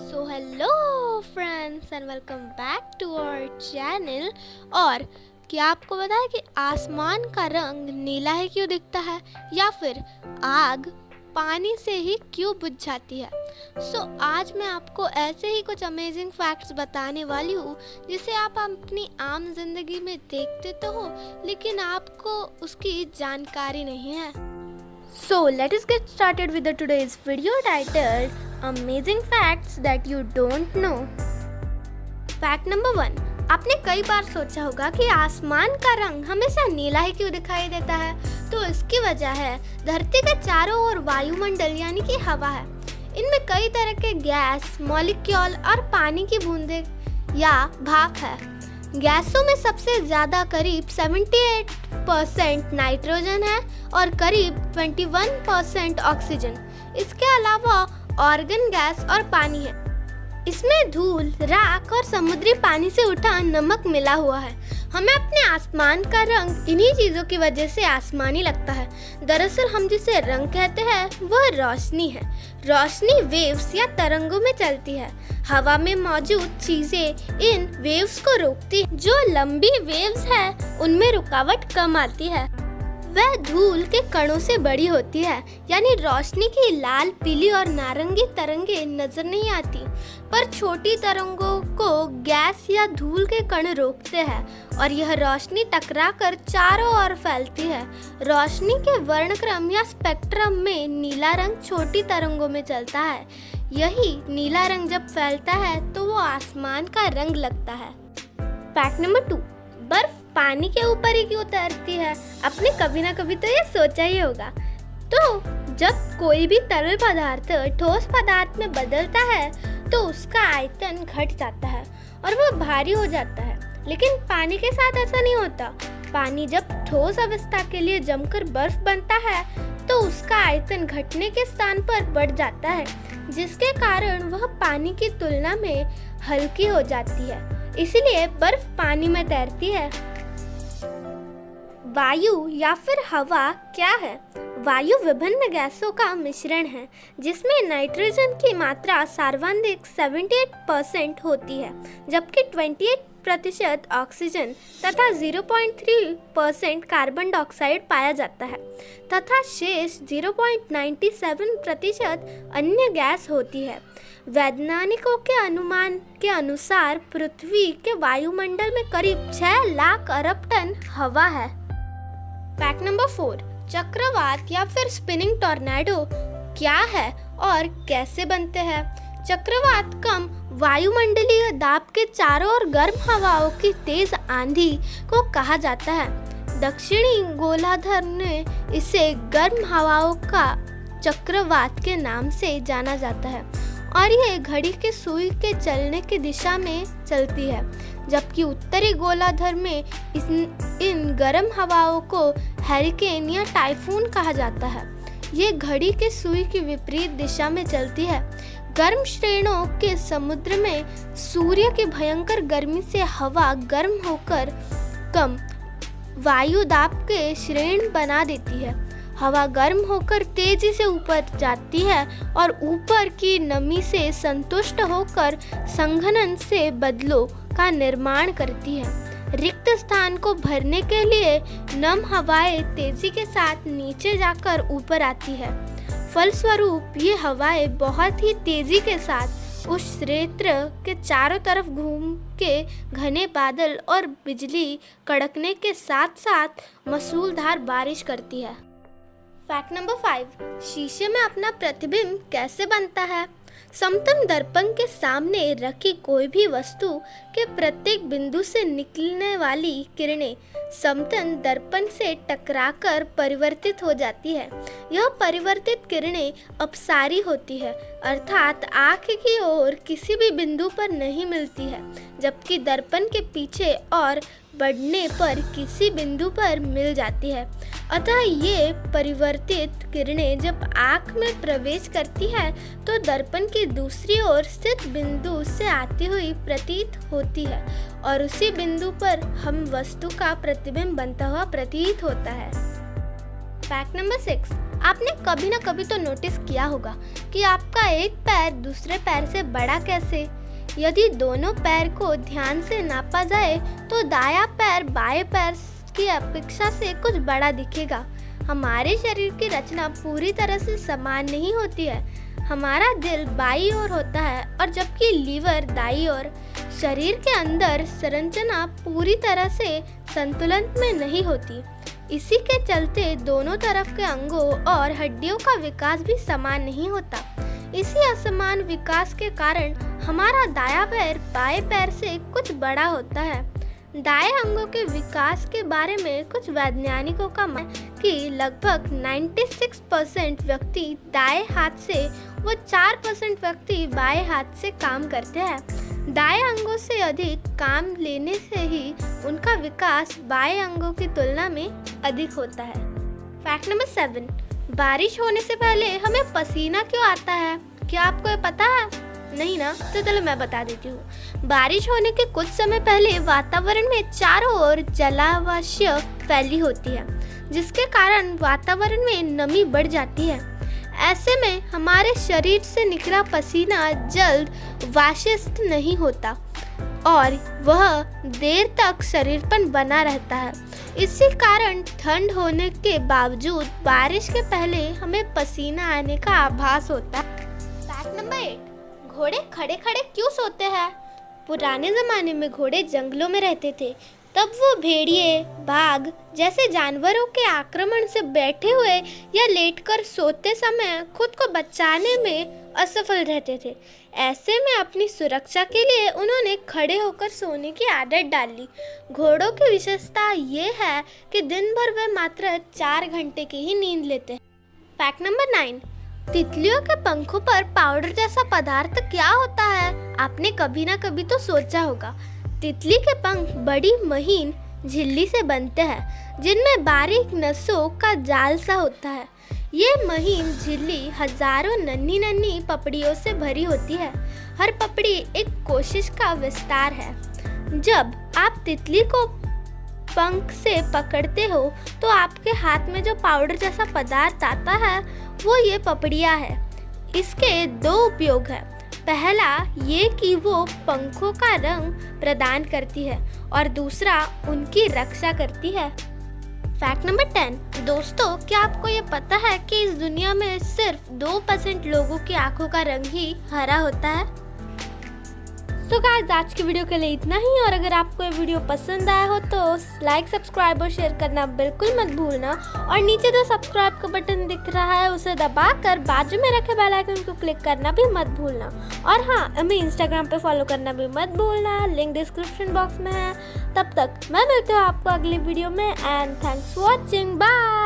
So hello friends and welcome back to our channel. और क्या आपको पता है कि आसमान का रंग नीला है क्यों दिखता है, या फिर आग पानी से ही क्यों बुझ जाती है? आज मैं आपको ऐसे ही कुछ अमेजिंग फैक्ट्स बताने वाली हूँ जिसे आप अपनी आम जिंदगी में देखते तो हो, लेकिन आपको उसकी जानकारी नहीं है। So let us get started with today's video titled Amazing Facts That You Don't Know. Fact number 1. आपने कई बार सोचा होगा कि आसमान का रंग हमेशा नीला ही क्यों दिखाई देता है? तो इसकी वजह है धरती के चारों ओर वायुमंडल यानी कि हवा है। इनमें कई तरह के गैस, मॉलिक्यूल और पानी की बूंदें या भाप है। गैसों में सबसे ज़्यादा करीब 78% नाइट्रोजन है और करीब 21% ऑक्सीजन। इसके अलावा ऑर्गन गैस और पानी है। इसमें धूल, राख और समुद्री पानी से उठा नमक मिला हुआ है। हमें अपने आसमान का रंग इन्हीं चीज़ों की वजह से आसमानी लगता है। दरअसल हम जिसे रंग कहते हैं वह रोशनी है। रोशनी वेव्स या तरंगों में चलती है। हवा में मौजूद चीजें इन वेव्स को रोकती हैं। जो लंबी वेव्स है उनमें रुकावट कम आती है। वह धूल के कणों से बड़ी होती है, यानी रोशनी की लाल, पीली और नारंगी तरंगे नजर नहीं आती, पर छोटी तरंगों को गैस या धूल के कण रोकते हैं और यह रोशनी टकराकर चारों ओर फैलती है। रोशनी के वर्णक्रम या स्पेक्ट्रम में नीला रंग छोटी तरंगों में चलता है। यही नीला रंग जब फैलता है तो वो आसमान का रंग लगता है। Fact number 2. बर्फ पानी के ऊपर ही क्यों तैरती है? आपने कभी ना कभी तो ये सोचा ही होगा। तो जब कोई भी तरल पदार्थ ठोस पदार्थ में बदलता है तो उसका आयतन घट जाता है और वह भारी हो जाता है, लेकिन पानी के साथ ऐसा नहीं होता। पानी जब ठोस अवस्था के लिए जमकर बर्फ बनता है तो उसका आयतन घटने के स्थान पर बढ़ जाता है, जिसके कारण वह पानी की तुलना में हल्की हो जाती है। इसलिए बर्फ पानी में तैरती है। वायु या फिर हवा क्या है? वायु विभिन्न गैसों का मिश्रण है जिसमें नाइट्रोजन की मात्रा सर्वाधिक 78% होती है, जबकि 28% ऑक्सीजन तथा 0.3% कार्बन डाइऑक्साइड पाया जाता है तथा शेष 0.97% अन्य गैस होती है। वैज्ञानिकों के अनुमान के अनुसार पृथ्वी के वायुमंडल में करीब 6 लाख अरब टन हवा है। Fact number 4. चक्रवात या फिर स्पिनिंग टॉर्नेडो क्या है और कैसे बनते हैं? चक्रवात कम वायुमंडलीय दाब के चारों ओर गर्म हवाओं की तेज आंधी को कहा जाता है। दक्षिणी गोलार्ध में इसे गर्म हवाओं का चक्रवात के नाम से जाना जाता है और ये घड़ी के सुई के चलने की दिशा में चलती है, जबकि उत्तरी गोलार्ध में इन गर्म हवाओं को हरिकेन या टाइफून कहा जाता है। ये घड़ी के सुई की विपरीत दिशा में चलती है। गर्म श्रेणियों के समुद्र में सूर्य की भयंकर गर्मी से हवा गर्म होकर कम वायु दाब के श्रेणी बना देती है। हवा गर्म होकर तेजी से ऊपर जाती है और ऊपर की नमी से संतुष्ट होकर संघनन से बादलों का निर्माण करती है। रिक्त स्थान को भरने के लिए नम हवाएं तेजी के साथ नीचे जाकर ऊपर आती है। फलस्वरूप ये हवाएं बहुत ही तेजी के साथ उस क्षेत्र के चारों तरफ घूम के घने बादल और बिजली कड़कने के साथ साथ मूसलाधार बारिश करती है। Fact number 5. शीशे में अपना प्रतिबिंब कैसे बनता है? समतल दर्पण के सामने रखी कोई भी वस्तु के प्रत्येक बिंदु से निकलने वाली किरणें समतल दर्पण से टकराकर परिवर्तित हो जाती है। यह परिवर्तित किरणें अपसारी होती है, अर्थात आँख की ओर किसी भी बिंदु पर नहीं मिलती है, जबकि दर्पण के पीछे और बढ़ने पर किसी बिंदु पर मिल जाती है। अतः ये परिवर्तित किरणें जब आँख में प्रवेश करती है तो दर्पण की दूसरी ओर स्थित बिंदु से आती हुई प्रतीत होती है और उसी बिंदु पर हम वस्तु का प्रतिबिंब बनता हुआ प्रतीत होता है। Fact number 6. आपने कभी ना कभी तो नोटिस किया होगा कि आपका एक पैर दूसरे पैर से बड़ा कैसे। यदि दोनों पैर को ध्यान से नापा जाए तो दायां पैर बाएं पैर की अपेक्षा से कुछ बड़ा दिखेगा। हमारे शरीर की रचना पूरी तरह से समान नहीं होती है। हमारा दिल बाईं ओर होता है और जबकि लीवर दाईं ओर। शरीर के अंदर संरचना पूरी तरह से संतुलन में नहीं होती। इसी के चलते दोनों तरफ के अंगों और हड्डियों का विकास भी समान नहीं होता। इसी असमान विकास के कारण हमारा दायां पैर बाएं पैर से कुछ बड़ा होता है। दाएं अंगों के विकास के बारे में कुछ वैज्ञानिकों का मानना है कि लगभग 96% व्यक्ति दाएं हाथ से व 4% व्यक्ति बाएं हाथ से काम करते हैं। दाएं अंगों से अधिक काम लेने से ही उनका विकास बाएं अंगों की तुलना में अधिक होता है। फैक्ट नंबर 7, बारिश होने से पहले हमें पसीना क्यों आता है? क्या आपको ये पता है? नहीं ना? तो चलो मैं बता देती हूँ। बारिश होने के कुछ समय पहले वातावरण में चारों ओर जलावश्य फैली होती है, जिसके कारण वातावरण में नमी बढ़ जाती है। ऐसे में हमारे शरीर से निकला पसीना जल्द वाष्पित नहीं होता और वह देर तक शरीर पर बना रहता है। इसी कारण ठंड होने के बावजूद बारिश के पहले हमें पसीना आने का आभास होता है। फैक्ट नंबर 8, घोड़े खड़े खड़े क्यों सोते हैं? पुराने जमाने में घोड़े जंगलों में रहते थे, तब वो भेड़िए, बाघ जैसे जानवरों के आक्रमण से बैठे हुए या लेटकर सोते समय खुद को बचाने में असफल रहते थे। ऐसे में अपनी सुरक्षा के लिए उन्होंने खड़े होकर सोने की आदत डाल ली। घोड़ों की विशेषता ये है कि दिन भर वे मात्र 4 घंटे की ही नींद लेते हैं। फैक्ट नंबर 9, तितलियों के पंखों पर पाउडर जैसा पदार्थ क्या होता है? आपने कभी ना कभी तो सोचा होगा। तितली के पंख बड़ी महीन झिल्ली से बनते हैं, जिनमें बारीक नसों का जाल सा होता है। ये महीन झिल्ली हजारों नन्ही नन्ही पपड़ियों से भरी होती है। हर पपड़ी एक कोशिश का विस्तार है। जब आप तितली को पंख से पकड़ते हो तो आपके हाथ में जो पाउडर जैसा पदार्थ आता है वो ये पपड़ियाँ है। इसके 2 उपयोग है। पहला ये कि वो पंखों का रंग प्रदान करती है और दूसरा उनकी रक्षा करती है। फैक्ट नंबर 10, दोस्तों क्या आपको ये पता है कि इस दुनिया में सिर्फ 2% लोगों की आंखों का रंग ही हरा होता है? तो गाइस आज की वीडियो के लिए इतना ही, और अगर आपको ये वीडियो पसंद आया हो तो लाइक, सब्सक्राइब और शेयर करना बिल्कुल मत भूलना। और नीचे जो सब्सक्राइब का बटन दिख रहा है उसे दबाकर बाजू में रखे बेल आइकन को क्लिक करना भी मत भूलना। और हाँ, हमें इंस्टाग्राम पे फॉलो करना भी मत भूलना, लिंक डिस्क्रिप्शन बॉक्स में है। तब तक मैं मिलती हूँ आपको अगली वीडियो में, and thanks for watching. Bye.